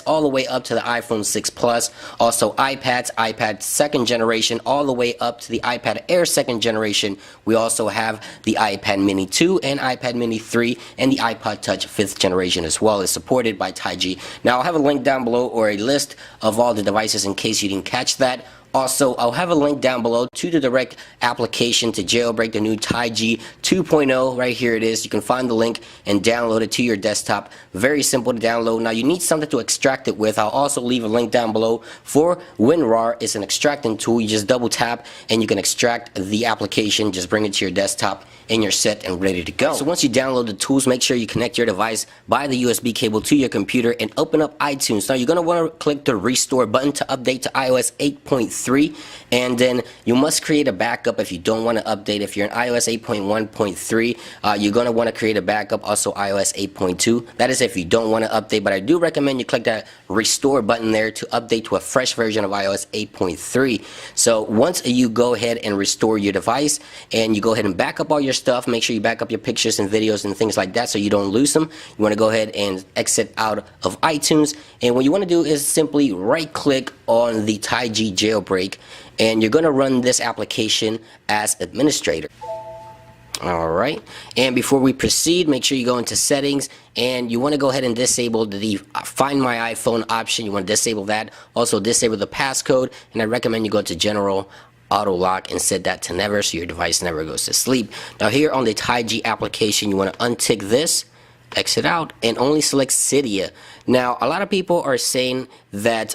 all the way up to the iPhone 6 Plus, also iPads, iPad 2nd generation, all the way up to the iPad Air 2nd generation. We also have the iPad Mini 2 and iPad Mini 3, and the iPod Touch 5th generation as well is supported by TaiG. Now I'll have a link down below, or a list of all the devices in case you didn't catch that. Also, I'll have a link down below to the direct application to jailbreak the new TaiG 2.0. Right here it is. You can find the link and download it to your desktop. Very simple to download. Now you need something to extract it with. I'll also leave a link down below for WinRAR. It's an extracting tool. You just double tap and you can extract the application. Just bring it to your desktop and you're set and ready to go. So once you download the tools, make sure you connect your device by the USB cable to your computer and open up iTunes. Now you're going to want to click the restore button to update to iOS 8.3, and then you must create a backup if you don't want to update. If you're in iOS 8.1.3, you're going to want to create a backup, also iOS 8.2. That is if you don't want to update, but I do recommend you click that restore button there to update to a fresh version of iOS 8.3. So once you go ahead and restore your device and you go ahead and back up all your stuff, make sure you back up your pictures and videos and things like that so you don't lose them. You want to go ahead and exit out of iTunes, and what you want to do is simply right click on the TaiG jailbreak, and you're going to run this application as administrator. Alright, and before we proceed, make sure you go into settings and you want to go ahead and disable the Find My iPhone option. You want to disable that. Also disable the passcode, and I recommend you go to General Auto Lock and set that to never so your device never goes to sleep. Now here on the TaiG application, you want to untick this, exit out, and only select Cydia. Now a lot of people are saying that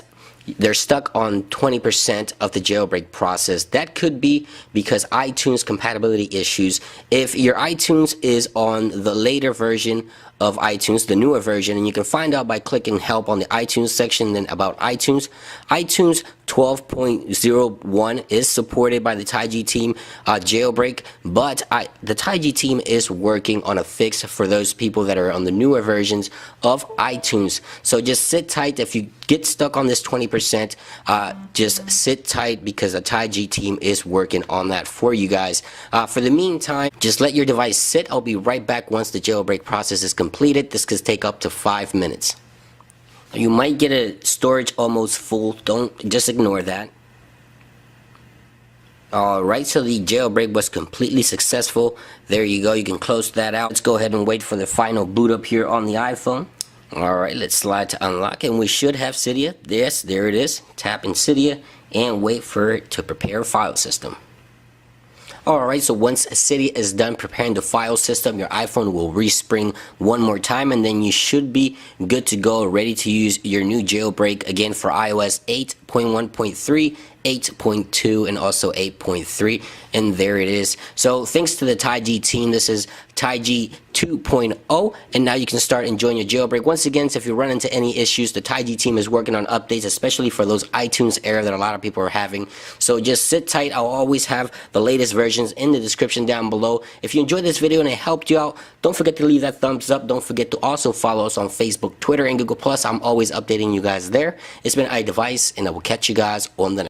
they're stuck on 20% of the jailbreak process. That could be because iTunes compatibility issues. If your iTunes is on the later version of iTunes, the newer version, and you can find out by clicking help on the iTunes section, then about iTunes. iTunes 12.01 is supported by the TaiG team jailbreak, but the TaiG team is working on a fix for those people that are on the newer versions of iTunes. So just sit tight. If you get stuck on this 20%, just sit tight because the TaiG team is working on that for you guys. For the meantime, just let your device sit. I'll be right back once the jailbreak process is completed. This could take up to 5 minutes. You might get a storage almost full. Don't just ignore that. Alright, so the jailbreak was completely successful. There you go. You can close that out. Let's go ahead and wait for the final boot up here on the iPhone. Alright, let's slide to unlock, and we should have Cydia. Yes, there it is. Tap in Cydia and wait for it to prepare file system. Alright, so once Cydia is done preparing the file system, your iPhone will respring one more time, and then you should be good to go, ready to use your new jailbreak again for iOS 8.1.3, 8.2, and also 8.3, and there it is. So thanks to the TaiG team, this is TaiG 2.0, and now you can start enjoying your jailbreak. Once again, so if you run into any issues, the TaiG team is working on updates, especially for those iTunes error that a lot of people are having. So just sit tight. I'll always have the latest versions in the description down below. If you enjoyed this video and it helped you out, don't forget to leave that thumbs up. Don't forget to also follow us on Facebook, Twitter, and Google+. I'm always updating you guys there. It's been iDevice, and I will catch you guys on the next